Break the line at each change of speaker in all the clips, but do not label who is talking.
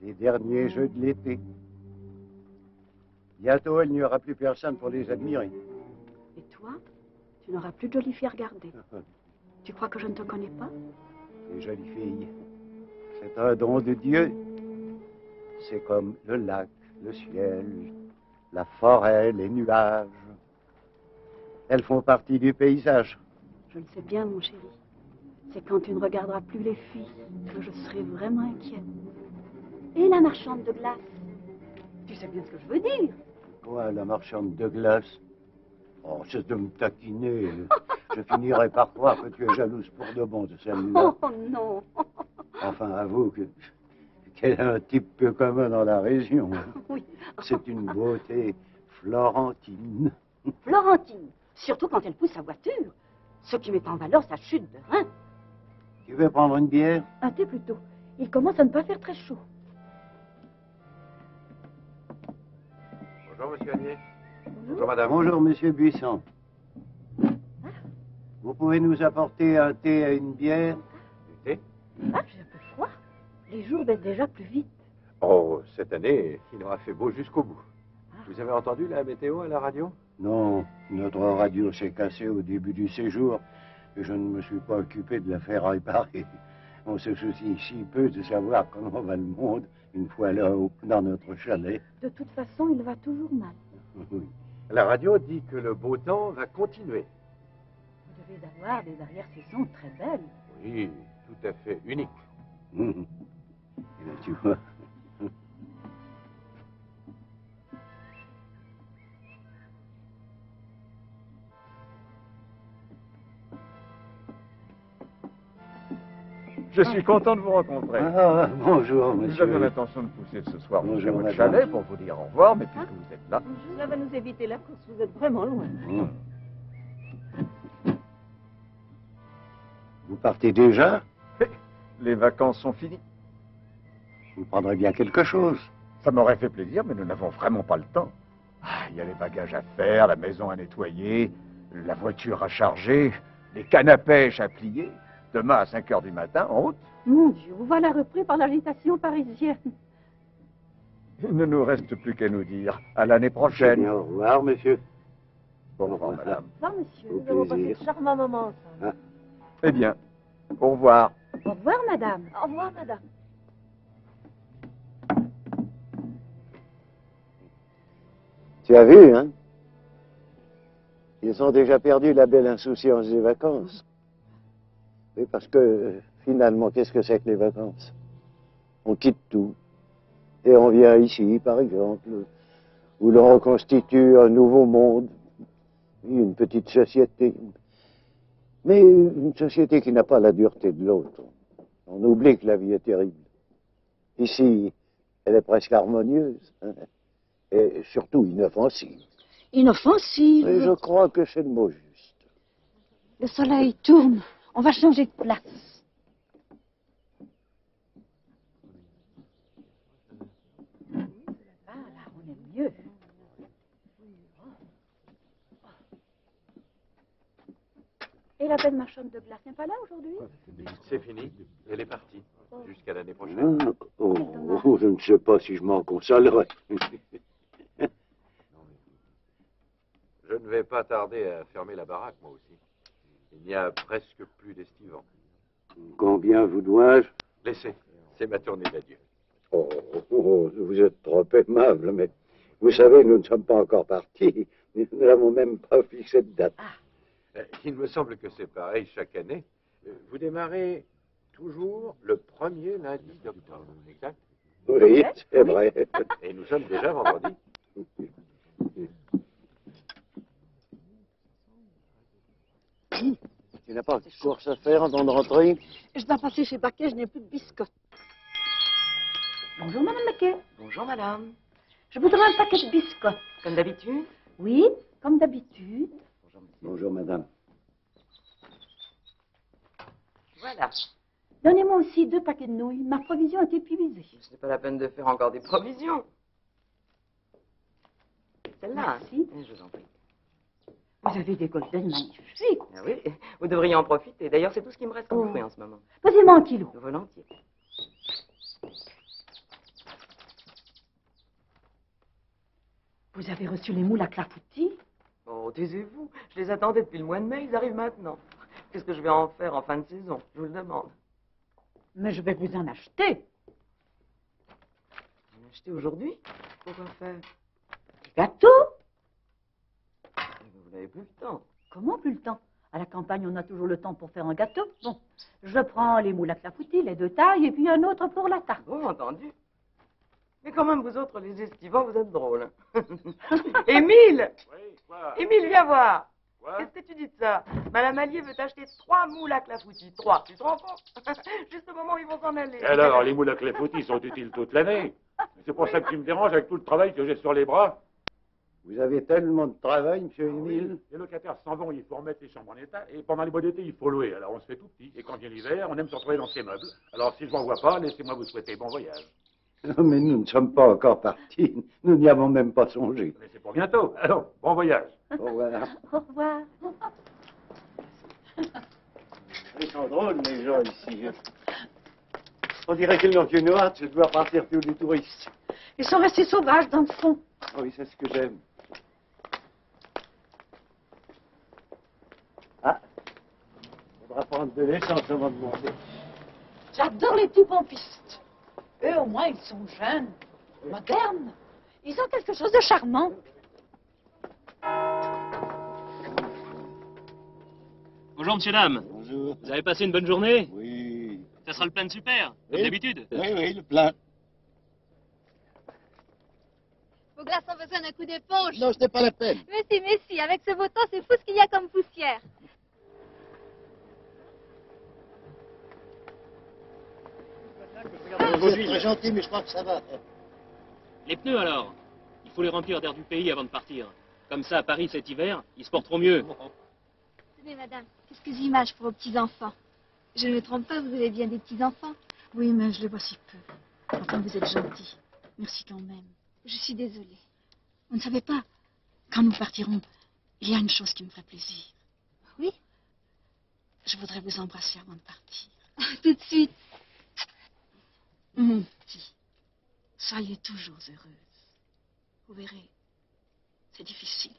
Les derniers jeux de l'été. Bientôt, il n'y aura plus personne pour les admirer.
Et toi, tu n'auras plus de jolies filles à regarder. Tu crois que je ne te connais pas?
Les jolies filles, c'est un don de Dieu. C'est comme le lac, le ciel, la forêt, les nuages. Elles font partie du paysage.
Je le sais bien, mon chéri. C'est quand tu ne regarderas plus les filles que je serai vraiment inquiète. Et la marchande de glace? Tu sais bien ce que je veux dire.
Quoi, la marchande de glace? Oh, cesse de me taquiner. Je finirai par croire que tu es jalouse pour de bon de celle-là.
Oh non.
Enfin, avoue qu'elle est un type peu commun dans la région.
Oui.
C'est une beauté florentine.
Florentine, surtout quand elle pousse sa voiture. Ce qui met en valeur sa chute de rein.
Tu veux prendre une bière?
Un thé plutôt. Il commence à ne pas faire très chaud.
Bonjour, monsieur Agnier.
Bonjour, madame. Bonjour, monsieur Buisson. Vous pouvez nous apporter un thé et une bière?
Du thé?
Ah, j'ai un peu froid. Les jours baissent déjà plus vite.
Oh, cette année, il aura fait beau jusqu'au bout. Vous avez entendu la météo à la radio?
Non, notre radio s'est cassée au début du séjour et je ne me suis pas occupé de la faire réparer. On se soucie si peu de savoir comment va le monde une fois là-haut, dans notre chalet.
De toute façon, il va toujours mal.
Oui.
La radio dit que le beau temps va continuer.
Vous devez avoir des arrière-saisons très belles.
Oui, tout à fait unique.
Et là, tu vois.
Je suis content de vous rencontrer.
Ah, bonjour, monsieur.
Nous avions l'intention de pousser ce soir
Bonjour,
jusqu'à votre
madame.
chalet pour vous dire au revoir, mais puisque vous êtes là...
Ça va nous éviter la course, vous êtes vraiment loin.
Vous partez déjà?
Les vacances sont finies.
Vous prendrez bien quelque chose.
Ça m'aurait fait plaisir, mais nous n'avons vraiment pas le temps. Ah, il y a les bagages à faire, la maison à nettoyer, la voiture à charger, les cannes à pêche à plier. Demain à 5 h du matin, en route.
Mon Dieu, vous voilà repris par l'agitation parisienne.
Il ne nous reste plus qu'à nous dire à l'année prochaine.
Bien, au revoir, monsieur.
Au revoir, madame.
Au revoir, monsieur.
Au
Nous avons passé
plaisir.
de charmants moments ensemble.
Eh bien, au revoir.
Au revoir, madame. Au revoir, madame.
Tu as vu, hein? Ils ont déjà perdu la belle insouciance des vacances. Oui, parce que, finalement, qu'est-ce que c'est que les vacances? On quitte tout. Et on vient ici, par exemple, où l'on reconstitue un nouveau monde, une petite société. Mais une société qui n'a pas la dureté de l'autre. On oublie que la vie est terrible. Ici, elle est presque harmonieuse, hein, et surtout inoffensive.
Inoffensive.
Et je crois que c'est le mot juste.
Le soleil tourne. On va changer de place. Ah, là, on est mieux. Et la belle marchande de glace n'est pas là aujourd'hui?
C'est fini. Elle est partie. Jusqu'à l'année prochaine.
Je ne sais pas si je m'en consolerai.
Je ne vais pas tarder à fermer la baraque, moi aussi. Il n'y a presque plus d'estivants.
Combien vous dois-je?
Laissez. C'est ma tournée d'adieu.
Vous êtes trop aimable, mais vous savez, nous ne sommes pas encore partis. Nous n'avons même pas fixé de date.
Il me semble que c'est pareil chaque année. Vous démarrez toujours le premier lundi d'octobre, exact?
Oui, c'est vrai.
Et nous sommes déjà vendredi.
Tu n'as pas de course à faire avant de rentrer?
Je dois passer chez Baquet, je n'ai plus de biscottes. Bonjour, madame Baquet.
Bonjour, madame.
Je voudrais un paquet de biscottes.
Comme d'habitude?
Oui, comme d'habitude.
Bonjour, madame.
Voilà.
Donnez-moi aussi 2 paquets de nouilles. Ma provision est épuisée.
Ce n'est pas la peine de faire encore des provisions. Celle-là.
Merci.
Je vous en prie.
Vous avez des golden magnifiques.
Ah oui, vous devriez en profiter. D'ailleurs, c'est tout ce qui me reste comme fruit en ce moment.
Posez-moi 1 kilo.
Volontiers.
Vous avez reçu les moules à clafoutis?
Oh, taisez-vous. Je les attendais depuis le mois de mai, ils arrivent maintenant. Qu'est-ce que je vais en faire en fin de saison? Je vous le demande.
Mais je vais vous en acheter.
Vous l'achetez aujourd'hui? Pourquoi faire?
Des gâteaux?
Vous n'avez plus le temps.
Comment plus le temps? À la campagne, on a toujours le temps pour faire un gâteau. Bon, je prends les moules à clafoutis, les 2 tailles, et puis un autre pour la tarte.
Bon, entendu. Mais quand même, vous autres, les estivants, vous êtes drôles. Émile!
Oui, quoi?
Émile, viens voir.
Quoi?
Qu'est-ce que tu dis de ça? Madame Allier veut acheter 3 moules à clafoutis. 3, tu te rends compte? Juste au moment où ils vont s'en aller.
Et alors, les moules à clafoutis sont utiles toute l'année. C'est pour ça que tu me déranges avec tout le travail que j'ai sur les bras.
Vous avez tellement de travail, monsieur Émile.
Les locataires s'en vont, il faut remettre les chambres en état. Et pendant les mois d'été, il faut louer. Alors on se fait tout petit. Et quand vient l'hiver, on aime se retrouver dans ses meubles. Alors si je m'en vois pas, laissez-moi vous souhaiter bon voyage.
Non, mais nous ne sommes pas encore partis. Nous n'y avons même pas songé.
Mais c'est pour bientôt. Alors, bon voyage.
Au revoir.
Au revoir.
Ils sont drôles, les gens ici. On dirait qu'ils n'ont qu'une hâte, c'est de voir partir tous les touristes.
Ils sont restés sauvages dans le fond.
Ah oui, c'est ce que j'aime. Ah, faudra prendre de l'essence avant de monter.
J'adore les petits pompistes. Eux, au moins, ils sont jeunes, modernes. Ils ont quelque chose de charmant.
Bonjour, monsieur, dame.
Bonjour.
Vous avez passé une bonne journée?
Oui.
Ça sera le plein de super, comme
Oui.
d'habitude.
Oui, le plein.
Vos glaces ont besoin d'un coup d'éponge.
Non, ce n'est pas la peine.
Mais si, avec ce beau temps, c'est fou ce qu'il y a comme poussière.
Vous êtes très gentil, mais je crois que ça va.
Les pneus, alors? Il faut les remplir d'air du pays avant de partir. Comme ça, à Paris, cet hiver, ils se porteront mieux.
Tenez, madame, qu'est-ce que j'image pour vos petits-enfants? Je ne me trompe pas, vous avez bien des petits-enfants?
Oui, mais je les vois si peu. Enfin, vous êtes gentil. Merci quand même.
Je suis désolée.
Vous ne savez pas, quand nous partirons, il y a une chose qui me ferait plaisir.
Oui?
Je voudrais vous embrasser avant de partir.
Tout de suite.
Mon petit, soyez toujours heureuse. Vous verrez, c'est difficile.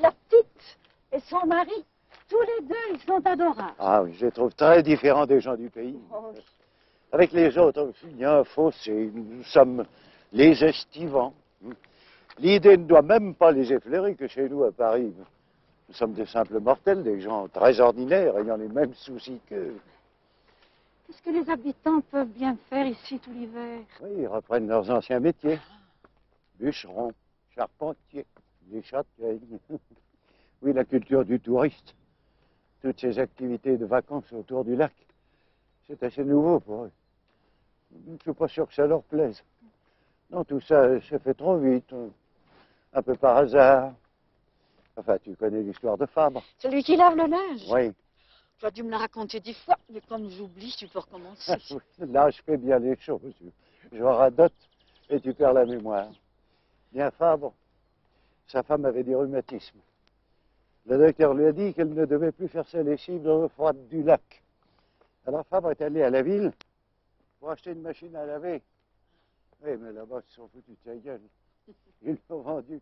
La petite et son mari, tous les deux, ils sont adorables.
Ah oui, je les trouve très différents des gens du pays.
Oh,
Avec les autres, il y a un fossé. Nous sommes les estivants. L'idée ne doit même pas les effleurer que chez nous à Paris. Nous sommes des simples mortels, des gens très ordinaires, ayant les mêmes soucis qu'eux.
qu'est-ce que les habitants peuvent bien faire ici tout l'hiver?
Oui, ils reprennent leurs anciens métiers. Bûcherons, charpentiers, les châtaignes. Oui, la culture du touriste. Toutes ces activités de vacances autour du lac. C'est assez nouveau pour eux. Je ne suis pas sûr que ça leur plaise. Non, tout ça se fait trop vite, un peu par hasard. Enfin, tu connais l'histoire de Fabre.
Celui qui lave le linge?
Oui.
Tu as dû me la raconter 10 fois, mais comme j'oublie, tu peux recommencer.
Là, je fais bien les choses. Je radote et tu perds la mémoire. Bien, Fabre, sa femme avait des rhumatismes. Le docteur lui a dit qu'elle ne devait plus faire ses lessives dans l'eau froide du lac. Alors Fabre est allé à la ville pour acheter une machine à laver. Oui, mais là-bas, ils se sont foutus de sa gueule. Ils ont vendu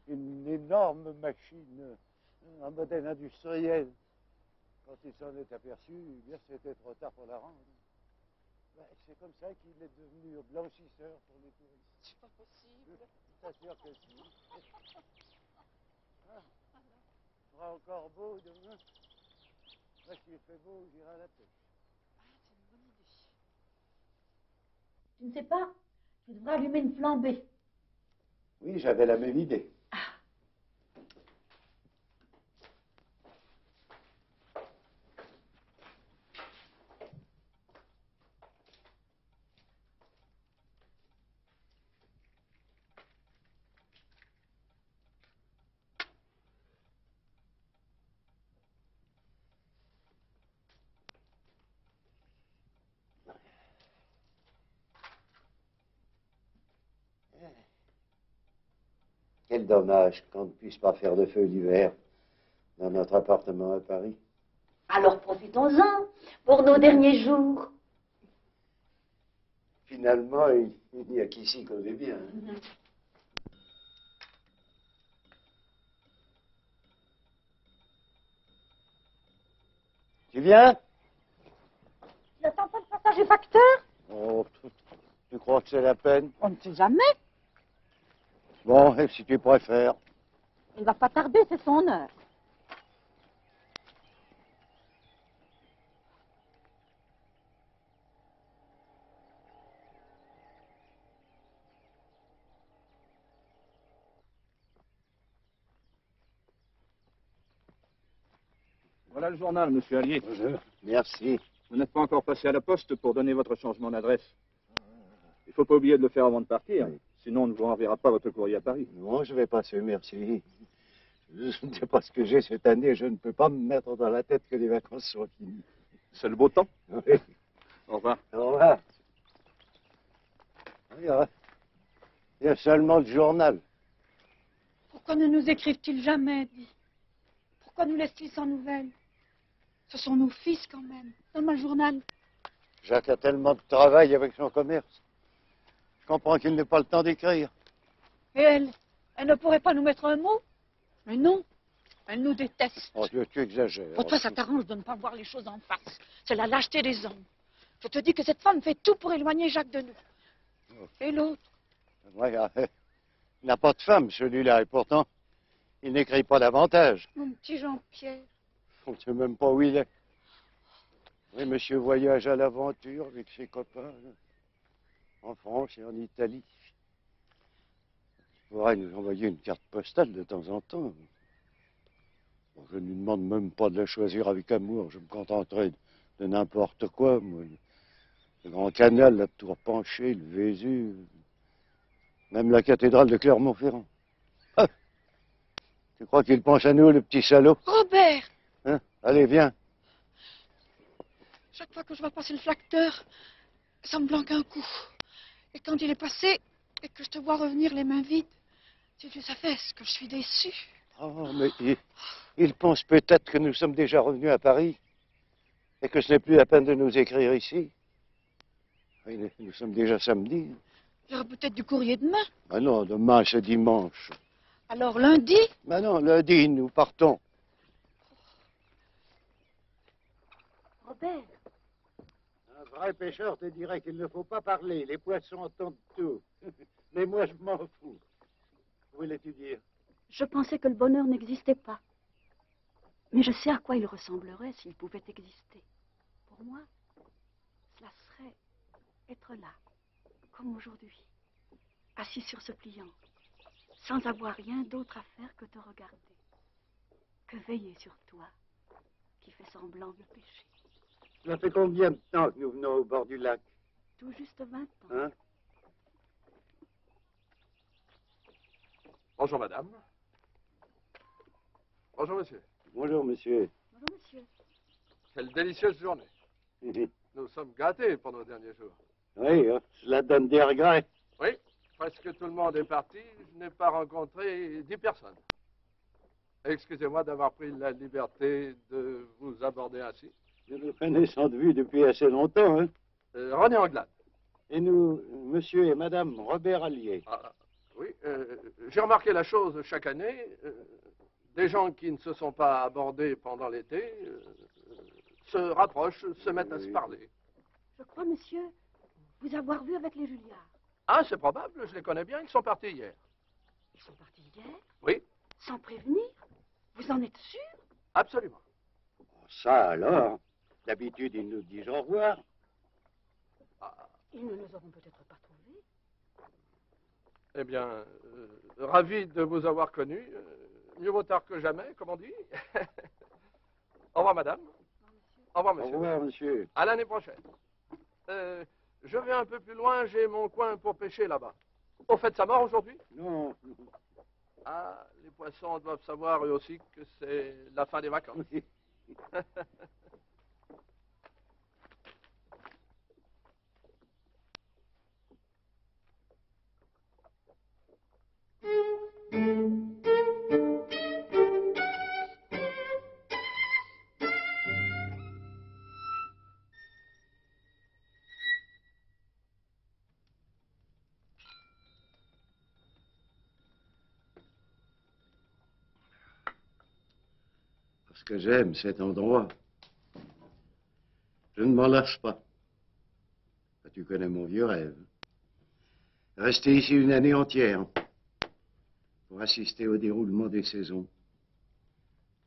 une énorme machine, un modèle industriel. Quand il s'en est aperçu, eh bien, c'était trop tard pour la rendre. Ben, c'est comme ça qu'il est devenu blanchisseur pour les touristes.
C'est pas possible.
Je t'assure que si. fera encore beau demain. Là, s'il fait beau, j'irai à la pêche.
Tu ne sais pas? Tu devrais allumer une flambée.
Oui, j'avais la même idée. Quel dommage qu'on ne puisse pas faire de feu l'hiver dans notre appartement à Paris.
Alors profitons-en pour nos derniers jours.
Finalement, il n'y a qu'ici qu'on est bien. Tu viens?
Tu n'attends pas le passage du facteur?
Oh, tu crois que c'est la peine?
On ne sait jamais.
Bon, et si tu préfères.
Il va pas tarder, c'est son heure.
Voilà le journal, monsieur Allier.
Bonjour. Merci.
Vous n'êtes pas encore passé à la poste pour donner votre changement d'adresse. Il ne faut pas oublier de le faire avant de partir.
Oui.
Sinon, on ne vous renverra pas votre courrier à Paris.
Non, je vais passer, merci. Je ne sais pas ce que j'ai cette année. Je ne peux pas me mettre dans la tête que les vacances sont finies.
C'est le beau temps.
Oui.
Au revoir.
Au revoir. Il y a seulement le journal.
Pourquoi ne nous écrivent-ils jamais, dis? Pourquoi nous laissent-ils sans nouvelles? Ce sont nos fils quand même. Donne-moi le journal.
Jacques a tellement de travail avec son commerce. Je comprends qu'il n'ait pas le temps d'écrire.
Et elle ne pourrait pas nous mettre un mot? Mais non, elle nous déteste.
Oh, tu exagères.
Pour toi, ça t'arrange de ne pas voir les choses en face. C'est la lâcheté des hommes. Je te dis que cette femme fait tout pour éloigner Jacques de nous. Et l'autre?
Ouais, il n'a pas de femme, celui-là, et pourtant, il n'écrit pas davantage.
Mon petit Jean-Pierre.
On ne sait même pas où il est. Oui, monsieur voyage à l'aventure avec ses copains, là, en France et en Italie. Il pourrait nous envoyer une carte postale de temps en temps. Bon, je ne lui demande même pas de la choisir avec amour. Je me contenterai de n'importe quoi, moi. Le Grand Canal, la Tour Penchée, le Vésuve, même la cathédrale de Clermont-Ferrand. Ah, tu crois qu'il pense à nous, le petit salaud?
Robert!
Hein? Allez, viens.
Chaque fois que je vois passer le flacteur, ça me blanque un coup. Et quand il est passé, et que je te vois revenir les mains vides, si tu savais ce que je suis déçue.
Oh, mais il pense peut-être que nous sommes déjà revenus à Paris et que ce n'est plus la peine de nous écrire ici. Oui, nous sommes déjà samedi.
Il y aura peut-être du courrier demain.
Ah non, demain c'est dimanche.
Alors lundi?
Ah non, lundi, nous partons.
Robert,
Un vrai pêcheur te dirait qu'il ne faut pas parler. Les poissons entendent tout. Mais moi, je m'en fous. Où voulais-tu dire?
je pensais que le bonheur n'existait pas. Mais je sais à quoi il ressemblerait s'il pouvait exister. Pour moi, cela serait être là, comme aujourd'hui, assis sur ce pliant, sans avoir rien d'autre à faire que te regarder, que veiller sur toi, qui fais semblant de pêcher.
Ça fait combien de temps que nous venons au bord du lac?
Tout juste 20 ans.
Hein?
Bonjour, madame. Bonjour, monsieur.
Bonjour, monsieur.
Bonjour, monsieur.
Quelle délicieuse journée. Nous sommes gâtés pour nos derniers jours.
Oui, cela donne des regrets.
Oui, presque tout le monde est parti. Je n'ai pas rencontré 10 personnes. Excusez-moi d'avoir pris la liberté de vous aborder ainsi.
Je nous connais sans de vue depuis assez longtemps, hein.
René Anglade.
Et nous, monsieur et madame Robert Allier.
Oui, j'ai remarqué la chose chaque année. Des gens qui ne se sont pas abordés pendant l'été se rapprochent, se mettent à se parler.
Je crois, monsieur, vous avoir vu avec les Julliards.
Ah, c'est probable, je les connais bien, ils sont partis hier.
Ils sont partis hier,
Oui,
sans prévenir. Vous en êtes sûr?
Absolument.
Ça alors, d'habitude ils nous disent au revoir.
Ils ne nous auront peut-être pas trouvés.
Eh bien, ravi de vous avoir connu. Mieux vaut tard que jamais, comme on dit. Au revoir, madame. Au revoir, monsieur.
Au revoir, monsieur.
À l'année prochaine. Je vais un peu plus loin, j'ai mon coin pour pêcher là-bas. Au fait, ça mort aujourd'hui?
Non.
Ah, les poissons doivent savoir eux aussi que c'est la fin des vacances.
Parce que j'aime cet endroit. Je ne m'en lasse pas. Tu connais mon vieux rêve. Rester ici une année entière pour assister au déroulement des saisons.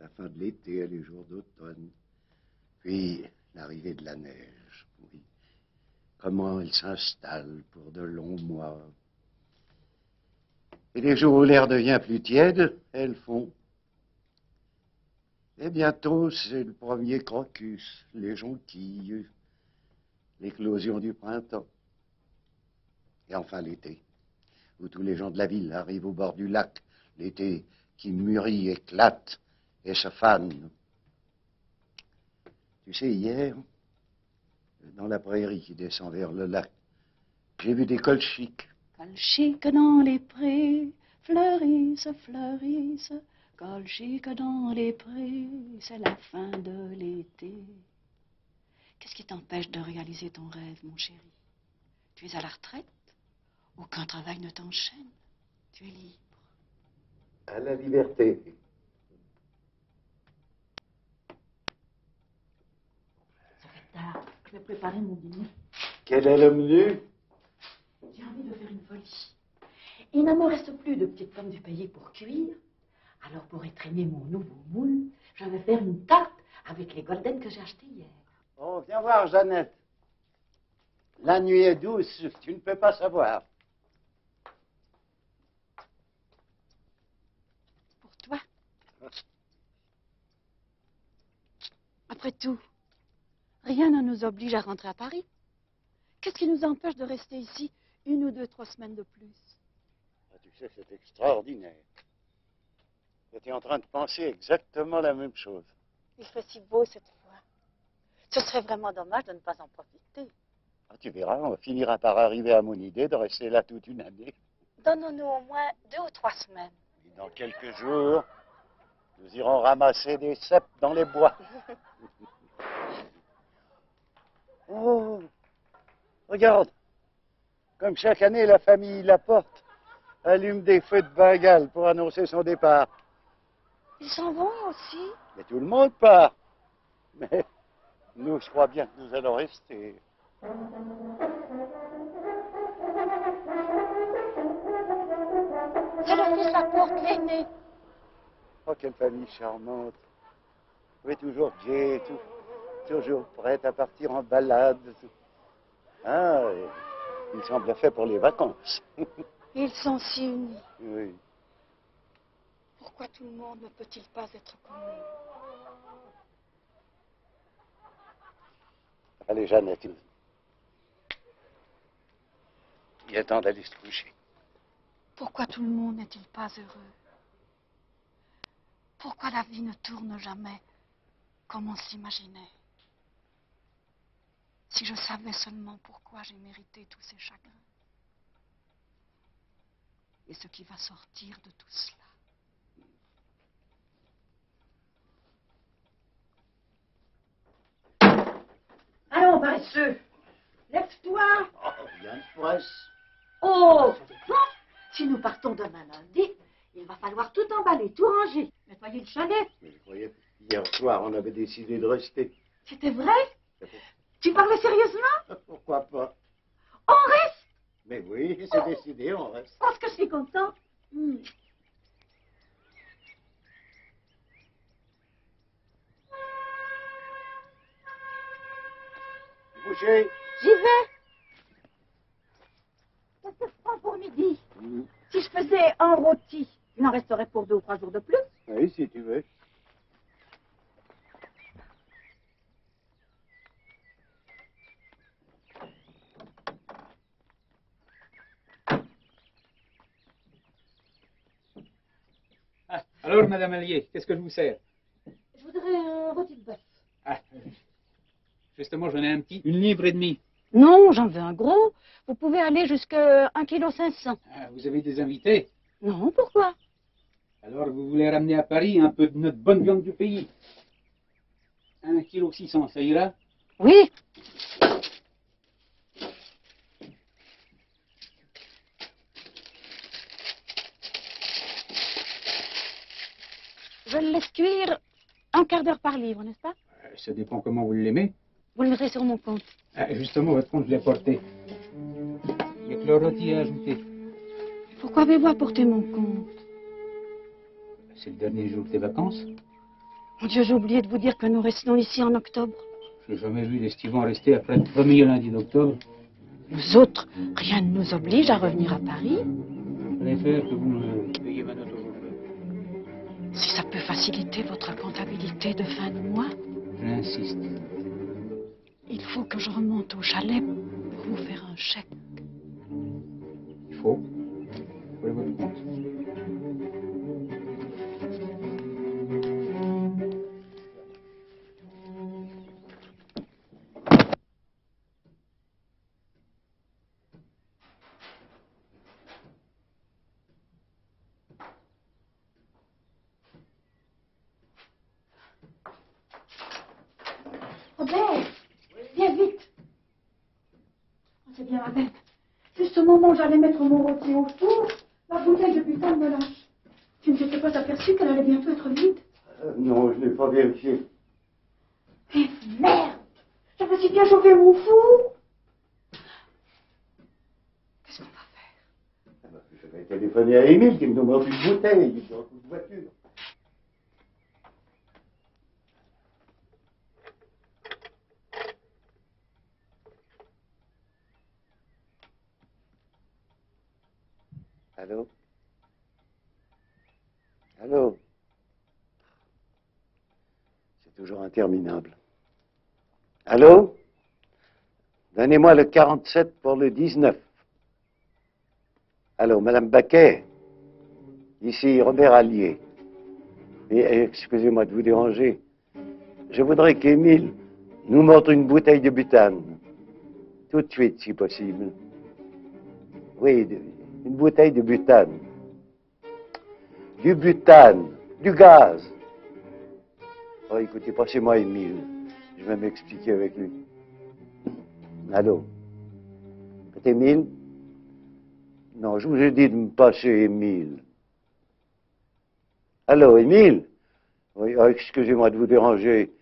La fin de l'été et les jours d'automne. Puis l'arrivée de la neige. Oui. Comment elle s'installe pour de longs mois. Et les jours où l'air devient plus tiède, elles font. Et bientôt, c'est le premier crocus, les jonquilles, l'éclosion du printemps. Et enfin l'été, où tous les gens de la ville arrivent au bord du lac, l'été qui mûrit, éclate et se fane. Tu sais, hier, dans la prairie qui descend vers le lac, j'ai vu des colchiques.
Colchiques dans les prés, fleurissent, fleurissent. Colchiques dans les prés, c'est la fin de l'été. Qu'est-ce qui t'empêche de réaliser ton rêve, mon chéri? Tu es à la retraite? Aucun travail ne t'enchaîne. Tu es libre.
À la liberté.
Ça fait tard. Je vais préparer mon dîner.
Quel est le menu?
J'ai envie de faire une folie. Il ne me reste plus de petites pommes du pays pour cuire. Alors, pour étreiner mon nouveau moule, je vais faire une tarte avec les golden que j'ai achetées hier.
Oh, viens voir, Jeannette. La nuit est douce, tu ne peux pas savoir.
Pour toi. Après tout, rien ne nous oblige à rentrer à Paris. Qu'est-ce qui nous empêche de rester ici 1 ou 2, 3 semaines de plus?
Ah, tu sais, c'est extraordinaire. J'étais en train de penser exactement la même chose.
Il fait si beau cette fois. Ce serait vraiment dommage de ne pas en profiter.
Ah, tu verras, on finira par arriver à mon idée de rester là toute une année.
Donnons-nous au moins 2 ou 3 semaines.
Et dans quelques jours, nous irons ramasser des cèpes dans les bois. Oh, regarde, comme chaque année, la famille Laporte allume des feux de Bengale pour annoncer son départ.
Ils s'en vont aussi?
Mais tout le monde part. Mais nous, je crois bien que nous allons rester.
C'est le fils Laporte, l'aîné.
Oh, quelle famille charmante. Oui, toujours gai, toujours prête à partir en balade. Ah, il semble fait pour les vacances.
Ils sont si unis.
Oui.
Pourquoi tout le monde ne peut-il pas être comme nous?
Allez, Jeannette. Il est temps d'aller se coucher.
Pourquoi tout le monde n'est-il pas heureux? Pourquoi la vie ne tourne jamais comme on s'imaginait? Si je savais seulement pourquoi j'ai mérité tous ces chagrins. Et ce qui va sortir de tout cela. Allons, paresseux, lève-toi.
Oh, bien de presse.
Oh, ça dépend. Si nous partons demain lundi, il va falloir tout emballer, tout ranger, nettoyer le chalet.
Mais je croyais hier soir, on avait décidé de rester.
C'était vrai? Tu parlais sérieusement?
Pourquoi pas?
On reste?
Mais oui, c'est décidé, on reste.
Parce que je suis content.
coucher.
J'y vais. Qu'est-ce que je prends pour midi? Si je faisais un rôti, il en resterait pour 2 ou 3 jours de plus.
Oui, si tu veux.
Ah, alors, Madame Allier, qu'est-ce que je vous sers?
Je voudrais un rôti de bœuf.
Ah, justement, j'en ai un petit, 1,5 livre.
Non, j'en veux un gros. Vous pouvez aller jusqu'à 1,5 kg.
Ah, vous avez des invités?
Non, pourquoi?
Alors, vous voulez ramener à Paris un peu de notre bonne viande du pays? 1,6 kg, ça ira?
Oui. Je le laisse cuire 1/4 d'heure par livre, n'est-ce pas?
Ça dépend comment vous l'aimez.
Vous le mettrez sur mon compte.
Ah, justement, votre compte, je l'ai porté. Il y a que le rôti à ajouter.
Pourquoi avez-vous apporté mon compte?
C'est le dernier jour des vacances.
Mon Dieu, j'ai oublié de vous dire que nous restons ici en octobre.
Je n'ai jamais vu les Estivants rester après le premier lundi d'octobre.
Nous autres, rien ne nous oblige à revenir à Paris.
Je préfère que vous me payiez ma note aujourd'hui.
Si ça peut faciliter votre comptabilité de fin de mois,
J'insiste.
il faut que je remonte au chalet pour vous faire un chèque.
Il faut. Prenez votre compte.
Robert, viens vite. C'est bien la bête. Juste au moment où j'allais mettre mon rôti au four, la bouteille de butane me lâche. Tu ne t'étais pas aperçu qu'elle allait bientôt être vide?
Non, je n'ai pas vérifié.
Eh merde! J'avais si bien chauffé mon four! Qu'est-ce qu'on va faire?
Ah ben, je vais téléphoner à Émile qui me demande une bouteille dans une voiture. Allô? Allô? C'est toujours interminable. Allô? Donnez-moi le 47 pour le 19. Allô, Madame Baquet? Ici Robert Allier. Et excusez-moi de vous déranger. Je voudrais qu'Émile nous montre une bouteille de butane. Tout de suite, si possible. Oui, une bouteille de butane. Du butane, du gaz. Oh, écoutez, passez-moi Émile. Je vais m'expliquer avec lui. Allô? C'est Émile? Non, je vous ai dit de me passer Émile. Allô, Émile? Oui, oh, excusez-moi de vous déranger.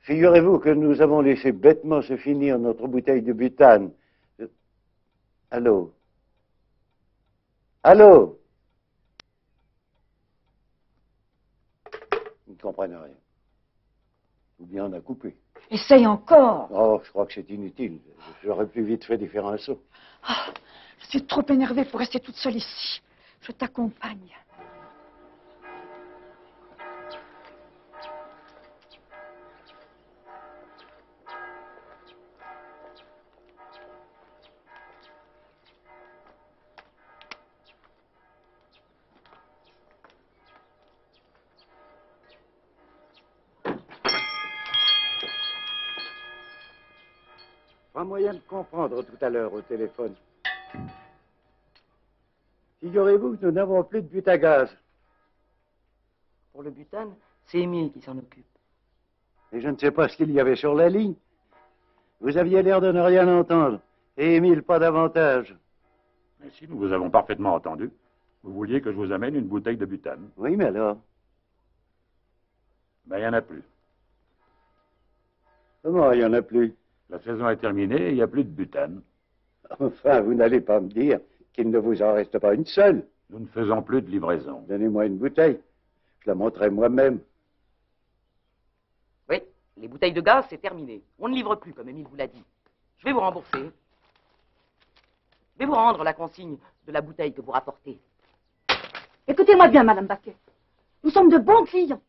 Figurez-vous que nous avons laissé bêtement se finir notre bouteille de butane. Allô? Allô? Vous ne comprenez rien. Ou bien on a coupé.
Essaye encore!
Oh, je crois que c'est inutile. J'aurais plus vite fait d'y faire un saut.
Ah, je suis trop énervée pour rester toute seule ici. Je t'accompagne.
Pas moyen de comprendre tout à l'heure au téléphone. Figurez-vous que nous n'avons plus de but à gaz.
Pour le butane, c'est Émile qui s'en occupe.
Et je ne sais pas ce qu'il y avait sur la ligne. Vous aviez l'air de ne rien entendre. Et Émile, pas davantage.
Mais si, nous vous avons parfaitement entendu. Vous vouliez que je vous amène une bouteille de butane.
Oui, mais alors?
Ben, il n'y en a plus.
Comment il n'y en a plus?
La saison est terminée et il n'y a plus de butane.
Enfin, vous n'allez pas me dire qu'il ne vous en reste pas une seule.
Nous ne faisons plus de livraison.
Donnez-moi une bouteille. Je la montrerai moi-même.
Oui, les bouteilles de gaz, c'est terminé. On ne livre plus, comme Émile vous l'a dit. Je vais vous rembourser. Je vais vous rendre la consigne de la bouteille que vous rapportez.
Écoutez-moi bien, Madame Baquet. Nous sommes de bons clients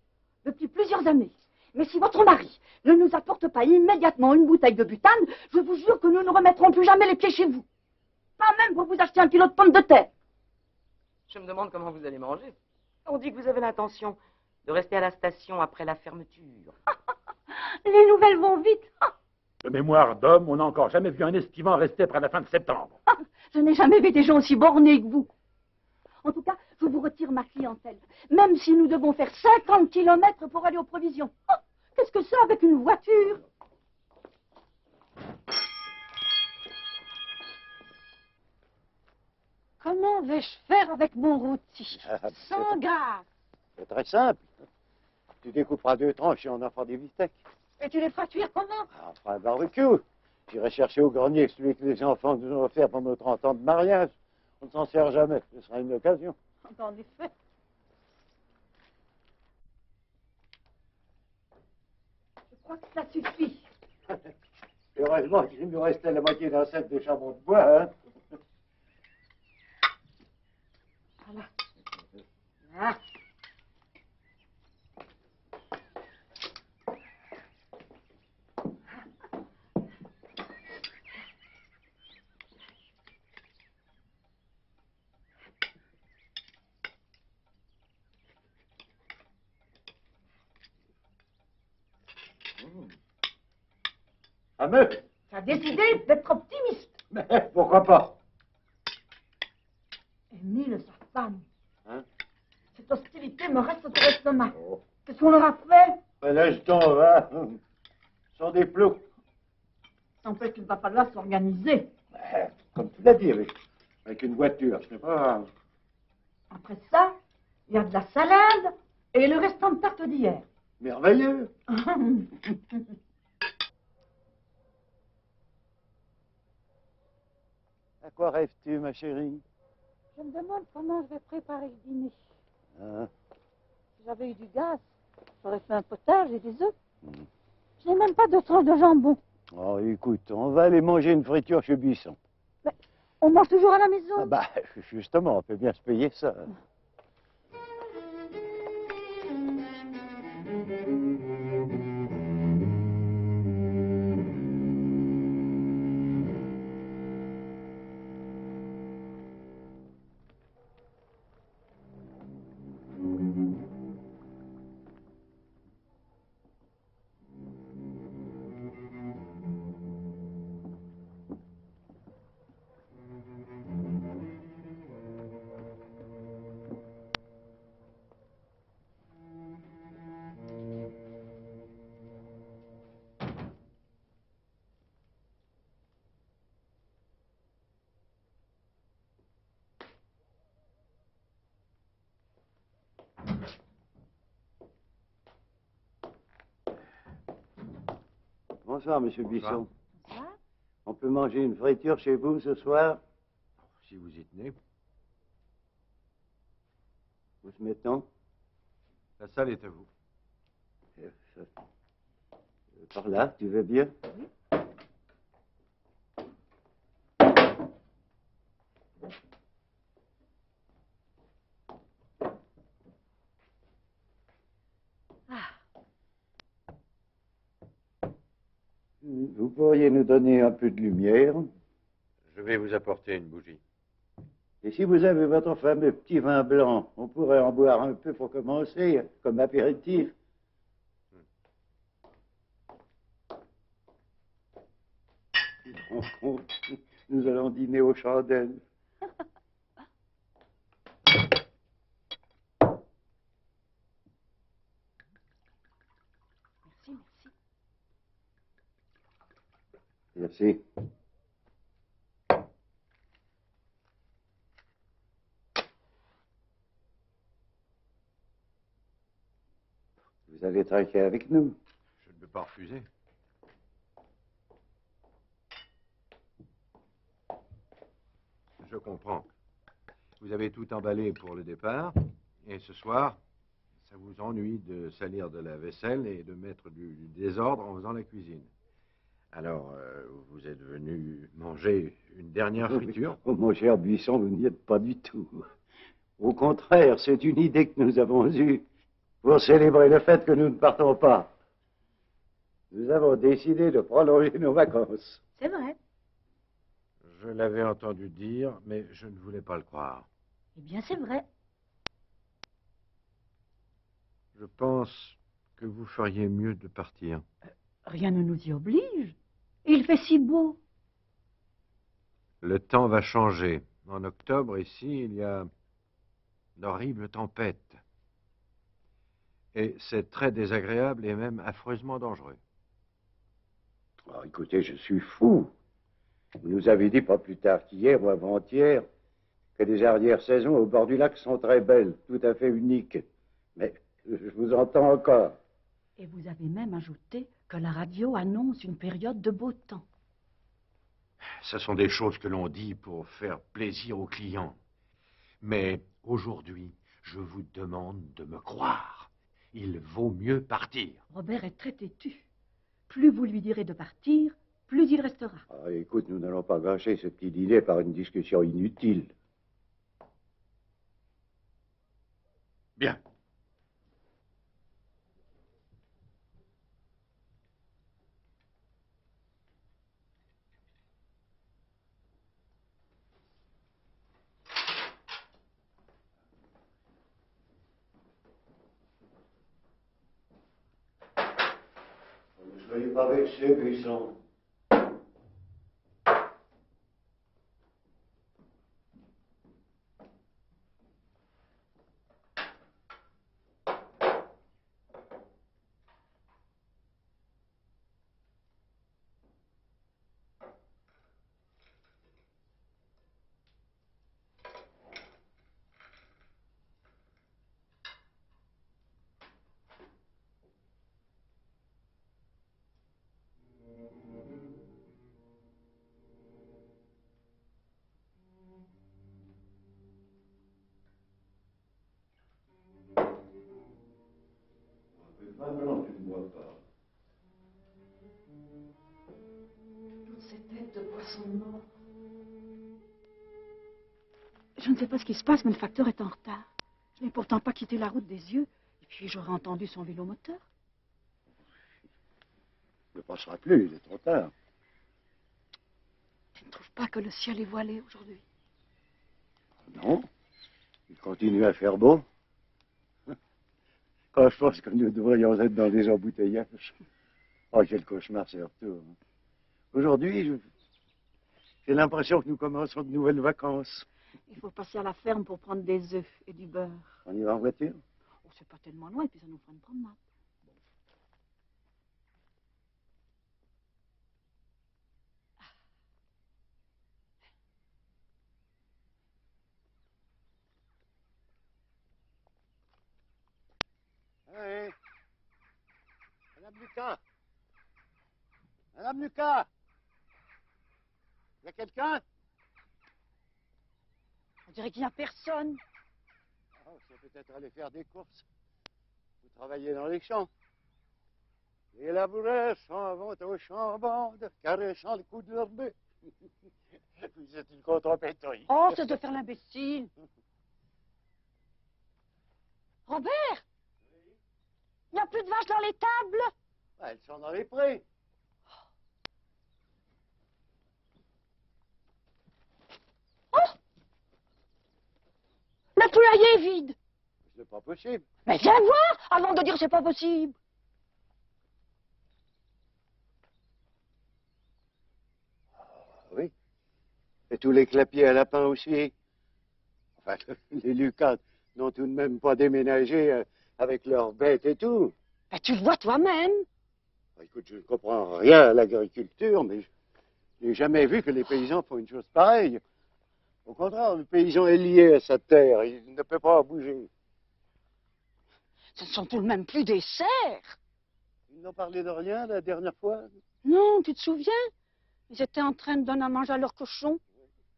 depuis plusieurs années. Mais si votre mari ne nous apporte pas immédiatement une bouteille de butane, je vous jure que nous ne remettrons plus jamais les pieds chez vous. Pas même pour vous acheter 1 kilo de pommes de terre.
Je me demande comment vous allez manger. On dit que vous avez l'intention de rester à la station après la fermeture.
Les nouvelles vont vite.
De mémoire d'homme, on n'a encore jamais vu un esquivant rester après la fin de septembre.
Je n'ai jamais vu des gens aussi bornés que vous. En tout cas, je vous retire ma clientèle. Même si nous devons faire 50 kilomètres pour aller aux provisions. Oh, qu'est-ce que c'est avec une voiture? Comment vais-je faire avec mon rôti? Sans gaz.
C'est très simple. Tu découperas 2 tranches et on en fera des bistecs.
Et tu les feras cuire comment?
On fera un barbecue. J'irai chercher au grenier celui que les enfants nous ont offert pour nos 30 ans de mariage. On ne s'en sert jamais. Ce sera une occasion.
En effet. Je crois que ça suffit.
Heureusement qu'il nous restait la moitié d'un sac de charbon de bois, hein.
Voilà. Ah.
Fameux.
Tu as décidé d'être optimiste.
Mais pourquoi pas?
Émile, sa femme.
Hein?
Cette hostilité me reste sur l'estomac. Oh. Qu'est-ce qu'on leur a fait?
Laisse-toi, hein. Ce sont des plots.
N'empêche qu'il ne va falloir s'organiser.
Comme tu l'as dit, avec une voiture, c'est pas...
Après ça, il y a de la salade et le restant de tarte d'hier.
Merveilleux. À quoi rêves-tu, ma chérie?
Je me demande comment je vais préparer le dîner.
Hein?
Si j'avais eu du gaz, j'aurais fait un potage et des œufs. Je n'ai même pas de tranche de jambon.
Oh, écoute, on va aller manger une friture chez Buisson.
Mais on mange toujours à la maison.
Ah bah, justement, on peut bien se payer ça. Bonsoir, monsieur Buisson.
Bonsoir.
On peut manger une friture chez vous ce soir?
Si vous y tenez.
Où se mettons?
La salle est à vous.
Par là, tu veux bien?
Oui.
Vous pourriez nous donner un peu de lumière?
Je vais vous apporter une bougie.
Et si vous avez votre fameux petit vin blanc, on pourrait en boire un peu pour commencer, comme apéritif. Nous allons dîner aux chandelles. Merci. Vous avez trinqué avec nous.
Je ne peux pas refuser. Je comprends. Vous avez tout emballé pour le départ, et ce soir, ça vous ennuie de salir de la vaisselle et de mettre du désordre en faisant la cuisine. Alors, vous êtes venu manger une dernière friture?
Oh, mon cher Buisson, vous n'y êtes pas du tout. Au contraire, c'est une idée que nous avons eue pour célébrer le fait que nous ne partons pas. Nous avons décidé de prolonger nos vacances.
C'est vrai.
Je l'avais entendu dire, mais je ne voulais pas le croire.
Eh bien, c'est vrai.
Je pense que vous feriez mieux de partir.
Rien ne nous y oblige. Il fait si beau.
Le temps va changer. En octobre, ici, il y a d'horribles tempêtes. Et c'est très désagréable et même affreusement dangereux.
Oh, écoutez, je suis fou. Vous nous avez dit pas plus tard qu'hier ou avant-hier que les arrière-saisons au bord du lac sont très belles, tout à fait uniques. Mais je vous entends encore.
Et vous avez même ajouté que la radio annonce une période de beau temps.
Ce sont des choses que l'on dit pour faire plaisir aux clients. Mais aujourd'hui, je vous demande de me croire. Il vaut mieux partir.
Robert est très têtu. Plus vous lui direz de partir, plus il restera.
Ah, écoute, nous n'allons pas gâcher ce petit dîner par une discussion inutile.
Bien.
Ne soyez pas vexés, Buisson. Maintenant, tu ne bois pas.
Toutes ces têtes de poissons morts. Je ne sais pas ce qui se passe, mais le facteur est en retard. Je n'ai pourtant pas quitté la route des yeux. Et puis j'aurais entendu son vélomoteur.
Il ne passera plus, il est trop tard.
Tu ne trouves pas que le ciel est voilé aujourd'hui?
Non, il continue à faire beau. Quand je pense que nous devrions être dans des embouteillages. Oh, quel cauchemar, c'est retour. Aujourd'hui, j'ai l'impression que nous commençons de nouvelles vacances.
Il faut passer à la ferme pour prendre des œufs et du beurre.
On y va en voiture?
Oh, c'est pas tellement loin, et puis ça nous fera une promenade.
Hey. Madame Lucas! Madame Lucas! Il y a quelqu'un?
On dirait qu'il n'y a personne.
Oh, c'est peut-être aller faire des courses. Vous travaillez dans les champs. Les laboureurs s'en vont au chambon, caressant le cou de leur bœuf. Vous êtes une contrepétrie.
Oh, c'est de faire l'imbécile. Robert! Il n'y a plus de vaches dans les tables.
Elles sont dans les prés.
Oh! Le poulailler est vide.
C'est pas possible.
Mais viens voir avant de dire c'est pas possible.
Oui. Et tous les clapiers à lapin aussi. Enfin, les Lucas n'ont tout de même pas déménagé avec leurs bêtes et tout.
Mais tu le vois toi-même.
Écoute, je ne comprends rien à l'agriculture, mais je n'ai jamais vu que les paysans font une chose pareille. Au contraire, le paysan est lié à sa terre, il ne peut pas bouger.
Ce ne sont tout de même plus des cerfs.
Ils n'ont parlé de rien la dernière fois?
Non, tu te souviens? Ils étaient en train de donner à manger à leurs cochons.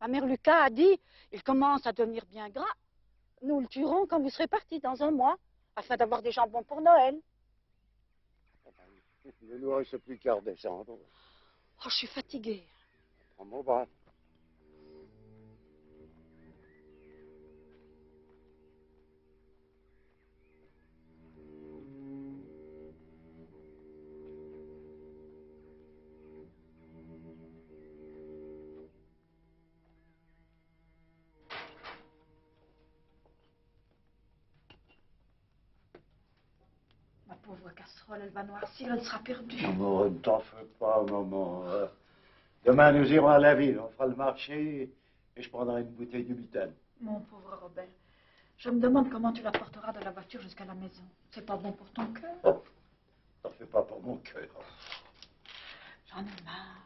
Ma mère Lucas a dit, il commence à devenir bien gras. Nous le tuerons quand vous serez partis dans un mois, afin d'avoir des jambons pour Noël.
Il ne nous reste plus qu'à redescendre.
Oh, je suis fatiguée.
Prends mon bras.
Ma pauvre casserole, elle va noircir, elle sera perdue.
Maman, ne t'en fais pas, maman. Demain, nous irons à la ville, on fera le marché et je prendrai une bouteille de butane.
Mon pauvre Robert, je me demande comment tu la porteras de la voiture jusqu'à la maison. C'est pas bon pour ton cœur.
Oh, t'en fais pas pour mon cœur.
J'en ai marre.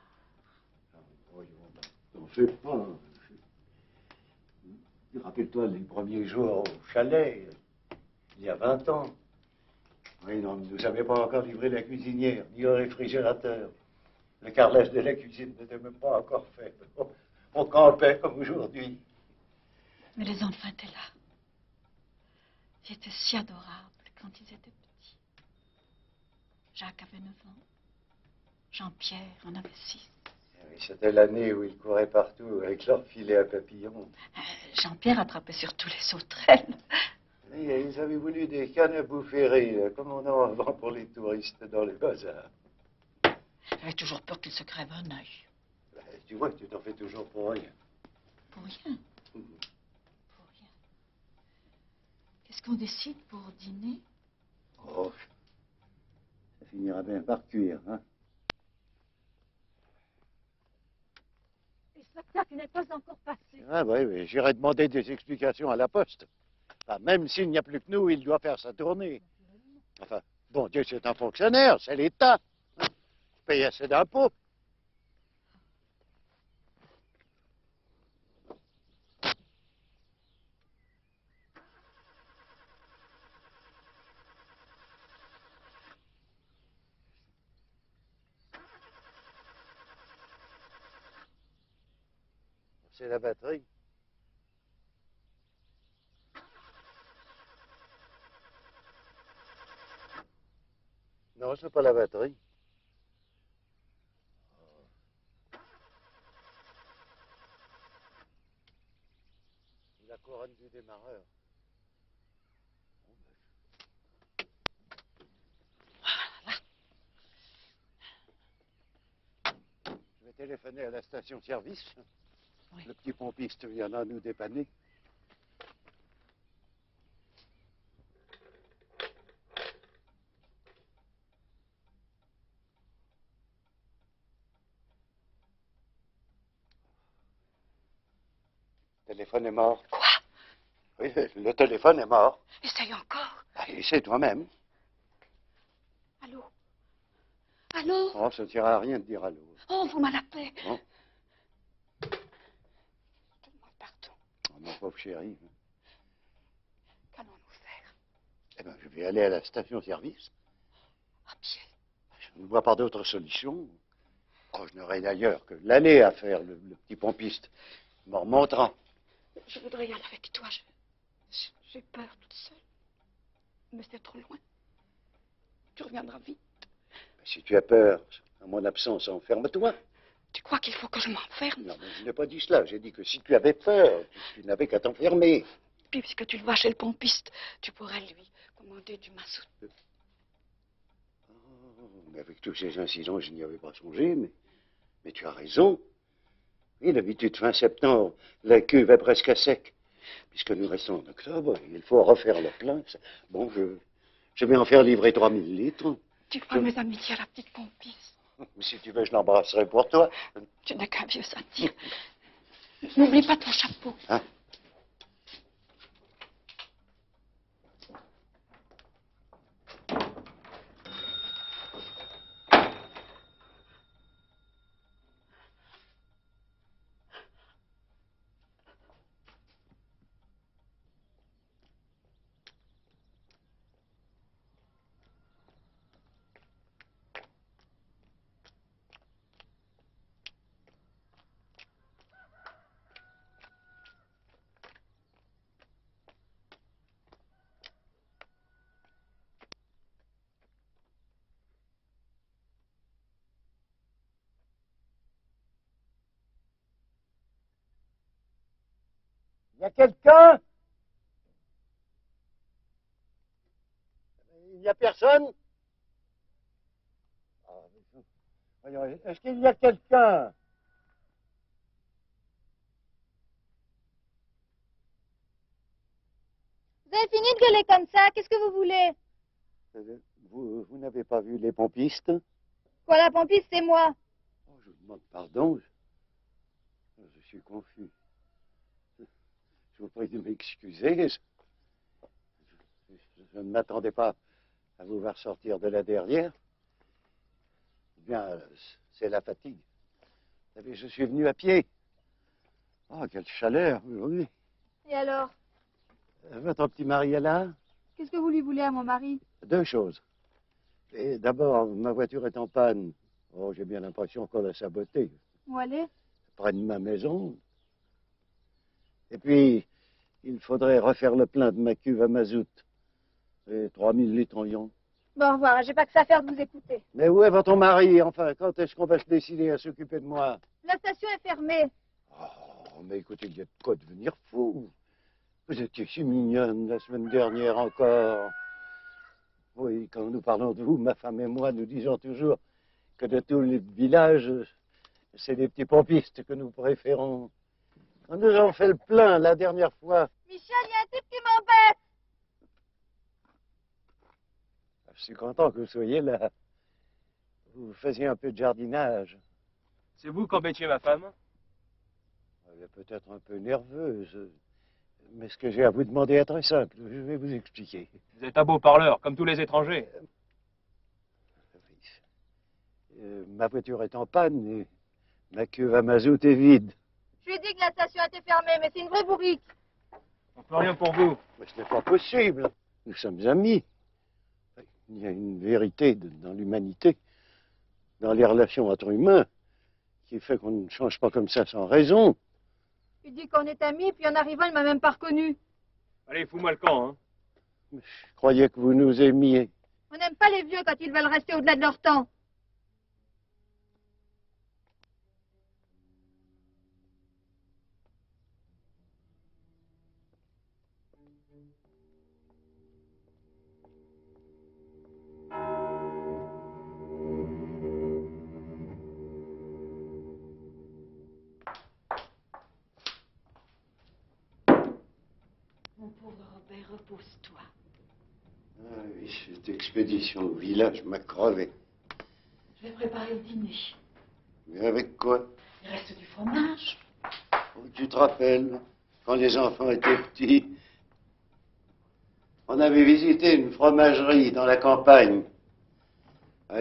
Voyons, t'en fais pas. Rappelle-toi les premiers jours au chalet, il y a 20 ans. Oui, non, nous n'avions pas encore livré la cuisinière, ni le réfrigérateur. Le carrelage de la cuisine n'était même pas encore fait. On campait comme aujourd'hui.
Mais les enfants étaient là. Ils étaient si adorables quand ils étaient petits. Jacques avait 9 ans. Jean-Pierre en avait 6.
Oui, c'était l'année où ils couraient partout avec leur filet à papillons.
Jean-Pierre attrapait surtout les sauterelles.
Oui, ils avaient voulu des cannes à bouffer, comme on en vend pour les touristes dans les bazars.
J'avais toujours peur qu'il se crève un œil.
Tu vois que tu t'en fais toujours pour rien.
Pour rien. Pour rien. Qu'est-ce qu'on décide pour dîner?
Oh, ça finira bien par cuire, hein.
Et le spectacle n'est pas encore passé.
Ah oui, oui, j'irai demander des explications à la poste. Enfin, même s'il n'y a plus que nous, il doit faire sa tournée. Enfin, bon Dieu, c'est un fonctionnaire, c'est l'État. Il paye assez d'impôts. C'est la batterie. Non, c'est pas la batterie. C'est la couronne du démarreur. Je vais téléphoner à la station-service. Oui. Le petit pompiste viendra nous dépanner. Le téléphone est mort.
Quoi?
Oui, le téléphone est mort.
Essaye encore.
Ah, essaie toi-même.
Allô? Allô?
Oh, ça ne sert à rien de dire allô.
Oh, vous m'en appelez.
Bon.
Donne-moi pardon.
Oh, mon pauvre chéri.
Qu'allons-nous faire?
Eh bien, je vais aller à la station-service.
À pied.
Je ne vois pas d'autre solution. Oh, je n'aurai d'ailleurs que l'aller à faire, le petit pompiste me remontera.
Je voudrais y aller avec toi. J'ai peur toute seule. Mais c'est trop loin. Tu reviendras vite.
Si tu as peur, à mon absence, enferme-toi.
Tu crois qu'il faut que je m'enferme?
Non, mais je n'ai pas dit cela. J'ai dit que si tu avais peur, tu n'avais qu'à t'enfermer.
Puis, puisque tu le vois chez le pompiste, tu pourrais lui commander du mazout.
Oh, mais avec tous ces incidents, je n'y avais pas songé, mais tu as raison. Oui, d'habitude, fin septembre, la cuve est presque à sec. Puisque nous restons en octobre, il faut refaire le plein. Bon, je vais en faire livrer 3000 litres.
Tu feras mes amitiés à la petite pompiste.
Si tu veux, je l'embrasserai pour toi.
Tu n'es qu'un vieux satire. N'oublie pas ton chapeau.
Hein? Il y a quelqu'un? Il n'y a personne? Ah, voyons, est-ce qu'il y a quelqu'un?
Vous avez fini de gueuler comme ça, qu'est-ce que vous voulez?
Vous n'avez pas vu les pompistes?
Quoi, la pompiste, c'est moi.
Oh, je vous demande pardon. Je suis confus. Je vous prie de m'excuser. Je ne m'attendais pas à vous voir sortir de là derrière. Eh bien, c'est la fatigue. Vous savez, je suis venu à pied. Oh, quelle chaleur, oui.
Et alors?
Votre petit mari est là?
Qu'est-ce que vous lui voulez à mon mari?
Deux choses. Et d'abord, ma voiture est en panne. Oh, j'ai bien l'impression qu'on l'a sabotée.
Où aller?
Près de ma maison. Et puis, il faudrait refaire le plein de ma cuve à mazout. Et 3000 litres environ.
Bon, au revoir, j'ai pas que ça à faire de vous écouter.
Mais où est votre mari, enfin? Quand est-ce qu'on va se décider à s'occuper de moi?
La station est fermée.
Oh, mais écoutez, il y a de quoi devenir fou. Vous étiez si mignonne la semaine dernière encore. Oui, quand nous parlons de vous, ma femme et moi, nous disons toujours que de tous les villages, c'est les petits pompistes que nous préférons. On nous en fait le plein la dernière fois.
Michel, il y a un type qui m'embête.
Je suis content que vous soyez là. Vous faisiez un peu de jardinage.
C'est vous qui embêtiez ma femme?
Elle est peut-être un peu nerveuse. Mais ce que j'ai à vous demander est très simple. Je vais vous expliquer.
Vous êtes un beau parleur, comme tous les étrangers.
Ma voiture est en panne et ma cuve à mazout est vide.
Je lui ai dit que la station était fermée, mais c'est une vraie bourrique.
On peut rien pour vous.
Mais ce n'est pas possible. Nous sommes amis. Il y a une vérité dans l'humanité, dans les relations entre humains, qui fait qu'on ne change pas comme ça sans raison.
Il dit qu'on est amis, puis en arrivant, il m'a même pas reconnu.
Allez, fous-moi le camp, hein.
Je croyais que vous nous aimiez.
On n'aime pas les vieux quand ils veulent rester au-delà de leur temps.
Mon pauvre Robert, repose-toi.
Ah oui, cette expédition au village m'a crevé.
Je vais préparer le dîner.
Mais avec quoi?
Il reste du fromage.
Oh, tu te rappelles, quand les enfants étaient petits, on avait visité une fromagerie dans la campagne.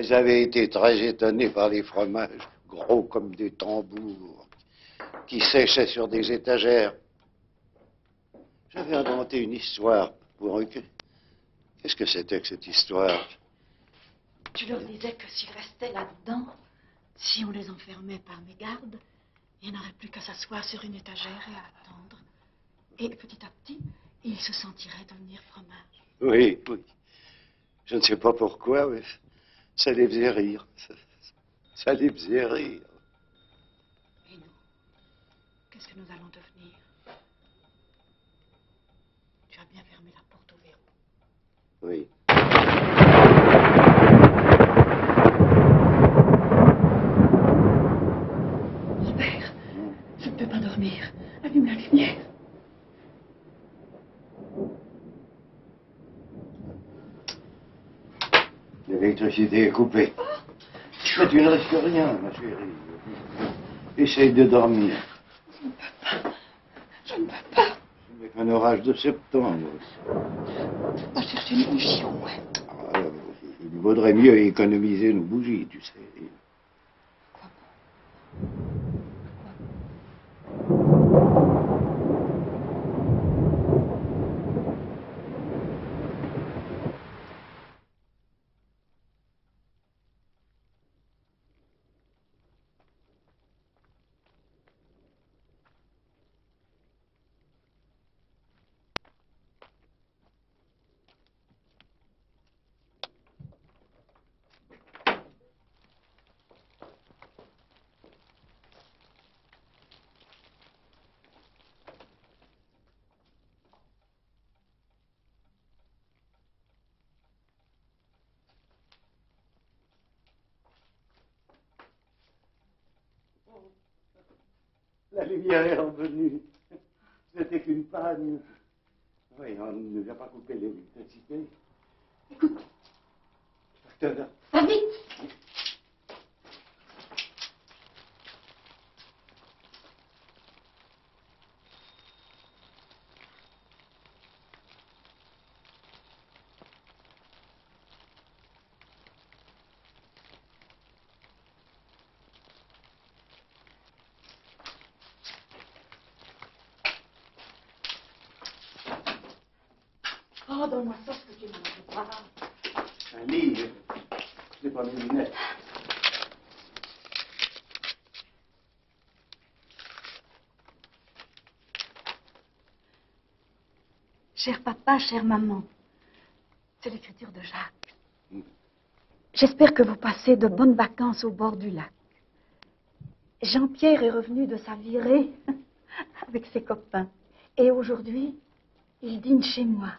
J'avais été très étonné par les fromages, gros comme des tambours, qui séchaient sur des étagères. J'avais inventé une histoire pour eux. Qu'est-ce que c'était que cette histoire?
Tu leur disais que s'ils restaient là-dedans, si on les enfermait par mégarde, il n'y en aurait plus qu'à s'asseoir sur une étagère et à attendre. Et petit à petit, ils se sentiraient devenir fromage.
Oui, oui. Je ne sais pas pourquoi, mais ça les faisait rire. Ça les faisait rire.
Et nous, qu'est-ce que nous allons devenir? Tu as bien fermé la porte au verrou.
Oui.
Robert, je ne peux pas dormir. Allume la lumière.
L'électricité est coupée. Mais tu ne risques rien, ma chérie. Essaye de dormir.
Je ne peux pas. Je ne peux pas.
Avec un orage de septembre.
On va chercher une bougie au moins.
Ah, il vaudrait mieux économiser nos bougies, tu sais. La lumière est revenue. C'était qu'une panne. Oui, on ne nous a pas coupé l'électricité.
Écoute.
Docteur.
Va vite. Oh, donne-moi ça, ce que tu m'en as pas.
Un livre. C'est pas mes lunettes.
Cher papa, chère maman, c'est l'écriture de Jacques. J'espère que vous passez de bonnes vacances au bord du lac. Jean-Pierre est revenu de sa virée avec ses copains. Et aujourd'hui, il dîne chez moi.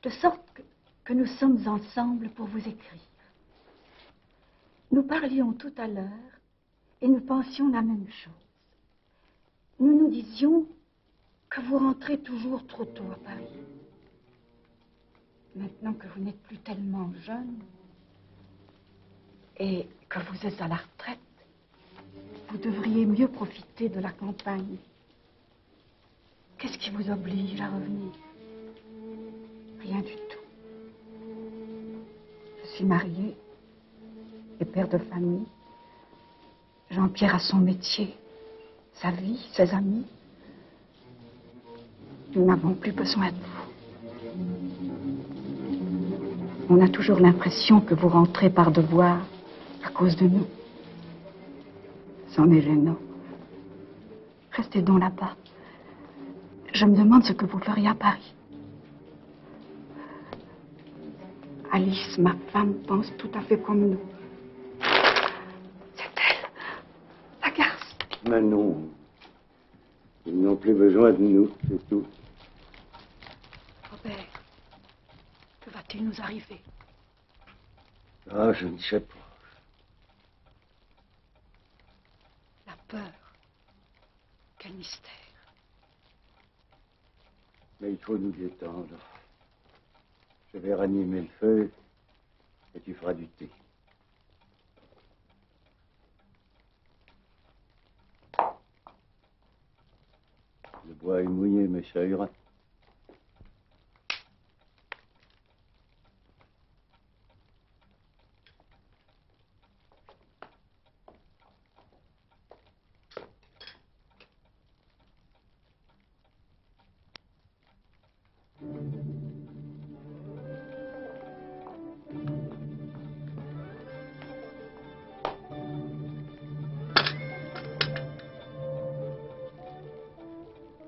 De sorte que nous sommes ensemble pour vous écrire. Nous parlions tout à l'heure et nous pensions la même chose. Nous nous disions que vous rentrez toujours trop tôt à Paris. Maintenant que vous n'êtes plus tellement jeune et que vous êtes à la retraite, vous devriez mieux profiter de la campagne. Qu'est-ce qui vous oblige à revenir? Rien du tout. Je suis mariée et père de famille. Jean-Pierre a son métier, sa vie, ses amis. Nous n'avons plus besoin de vous. On a toujours l'impression que vous rentrez par devoir à cause de nous. C'en est gênant. Restez donc là-bas. Je me demande ce que vous feriez à Paris. Alice, ma femme, pense tout à fait comme nous. C'est elle, la garce.
Mais non. Ils n'ont plus besoin de nous, c'est tout.
Robert, que va-t-il nous arriver?
Ah, je ne sais pas.
La peur. Quel mystère.
Mais il faut nous détendre. Je vais ranimer le feu et tu feras du thé. Le bois est mouillé, mais ça ira.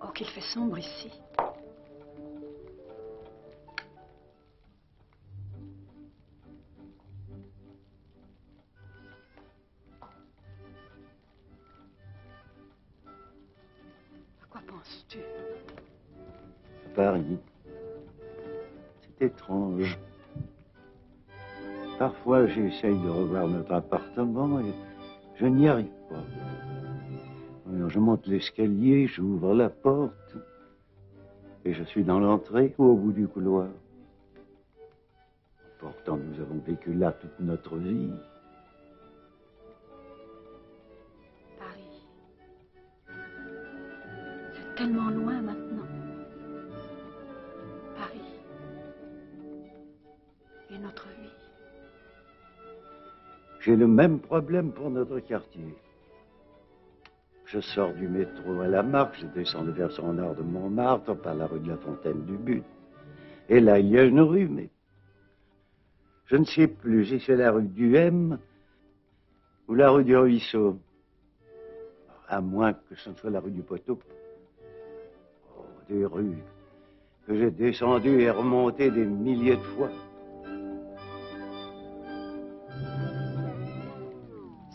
Oh, qu'il fait sombre ici. À quoi penses-tu?
Paris. C'est étrange. Parfois, j'essaye de revoir notre appartement et je n'y arrive pas. Alors, je monte l'escalier, j'ouvre la porte et je suis dans l'entrée ou au bout du couloir. Pourtant, nous avons vécu là toute notre vie.
Paris. C'est tellement loin maintenant. Paris. Et notre vie.
J'ai le même problème pour notre quartier. Je sors du métro à la Marque, je descends le versant nord de Montmartre par la rue de la Fontaine-du-But. Et là, il y a une rue, mais je ne sais plus si c'est la rue du M ou la rue du Ruisseau. À moins que ce ne soit la rue du Poteau. Oh, des rues que j'ai descendues et remontées des milliers de fois.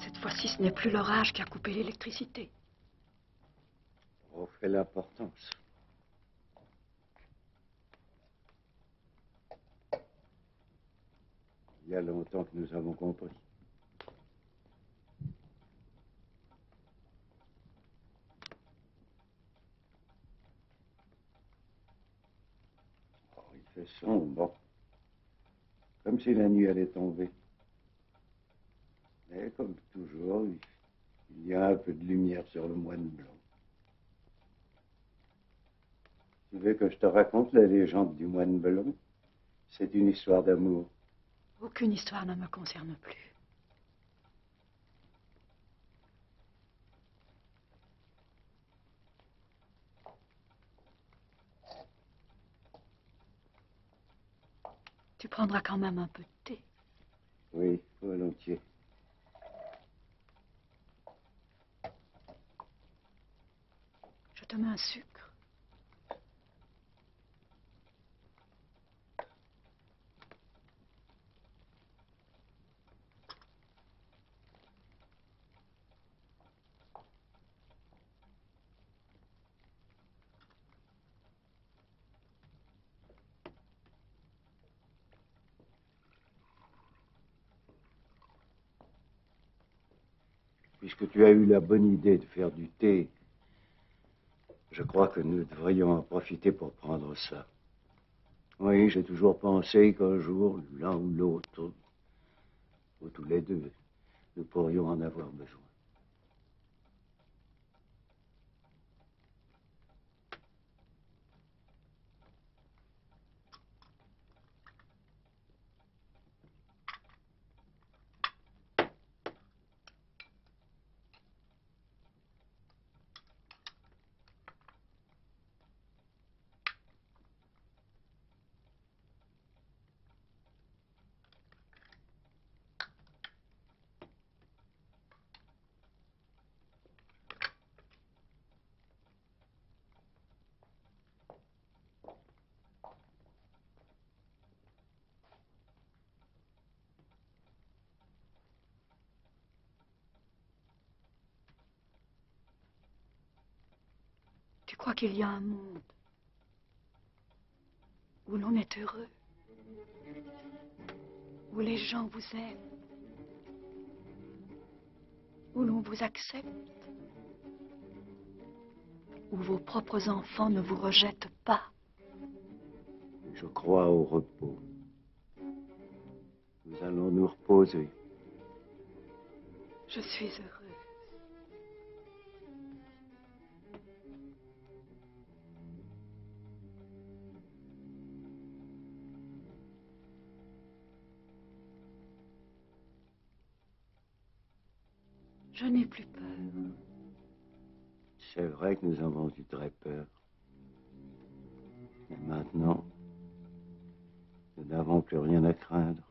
Cette fois-ci, ce n'est plus l'orage qui a coupé l'électricité.
Oh, quelle l'importance. Il y a longtemps que nous avons compris. C'est sombre. Comme si la nuit allait tomber. Mais comme toujours, il y a un peu de lumière sur le moine blanc. Tu veux que je te raconte la légende du moine blanc? C'est une histoire d'amour.
Aucune histoire ne me concerne plus. Tu prendras quand même un peu de thé.
Oui, volontiers.
Je te mets un sucre.
Puisque tu as eu la bonne idée de faire du thé, je crois que nous devrions en profiter pour prendre ça. Oui, j'ai toujours pensé qu'un jour, l'un ou l'autre, ou tous les deux, nous pourrions en avoir besoin.
Tu crois qu'il y a un monde où l'on est heureux, où les gens vous aiment, où l'on vous accepte, où vos propres enfants ne vous rejettent pas?
Je crois au repos. Nous allons nous reposer.
Je suis heureuse. Je n'ai plus peur.
C'est vrai que nous avons eu très peur. Mais maintenant, nous n'avons plus rien à craindre.